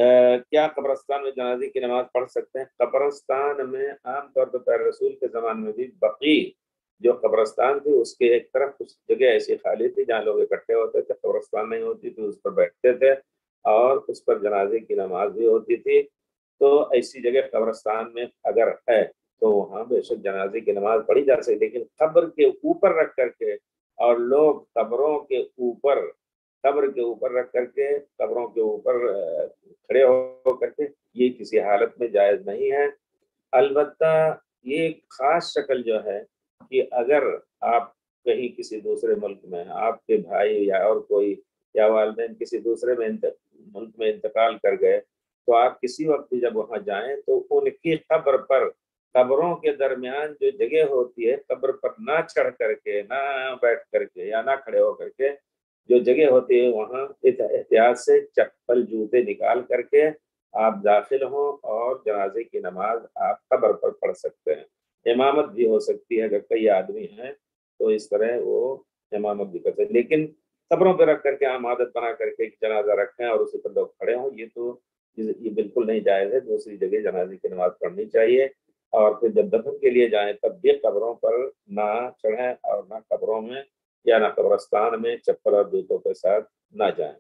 क्या कब्रस्तान में जनाजे की नमाज पढ़ सकते हैं? कब्रस्तान में आम तौर पर प्यारे रसूल के ज़माने में भी बकी जो कब्रस्तान थी उसके एक तरफ कुछ जगह ऐसी खाली थी जहाँ लोग इकट्ठे होते थे, कब्रस्तान नहीं होती थी, उस पर बैठते थे और उस पर जनाजे की नमाज भी होती थी। तो ऐसी जगह कब्रस्तान में अगर है तो वहाँ बेशक जनाजे की नमाज पढ़ी जा सकती, लेकिन कब्र के ऊपर रख करके और लोग कब्र के ऊपर रख करके कब्रों के ऊपर खड़े हो करके ये किसी हालत में जायज नहीं है। अलबत्ता ये एक खास शक्ल जो है कि अगर आप कहीं किसी दूसरे मुल्क में आपके भाई या और कोई या वालिदैन किसी दूसरे मुल्क में इंतकाल कर गए तो आप किसी वक्त भी जब वहां जाएं तो उनकी कब्र पर कब्रों के दरमियान जो जगह होती है कब्र पर ना चढ़ करके ना बैठ करके या ना खड़े हो करके जो जगह होती है वहां एहतियात से चप्पल जूते निकाल करके आप दाखिल हों और जनाजे की नमाज आप कब्र पर पढ़ सकते हैं। इमामत भी हो सकती है, अगर कई आदमी हैं तो इस तरह वो इमामत भी कर सकते हैं, लेकिन कब्रों पर रख करके हम आदत बना करके एक जनाजा रखें और उसी पर लोग खड़े हों, ये बिल्कुल नहीं जायज़ है। दूसरी जगह जनाजे की नमाज पढ़नी चाहिए और फिर जब दफन के लिए जाएं तब भी कब्रों पर ना चढ़ें और ना कब्रों में या ना कब्रस्तान में चप्पल और जूतों के साथ ना जाएं।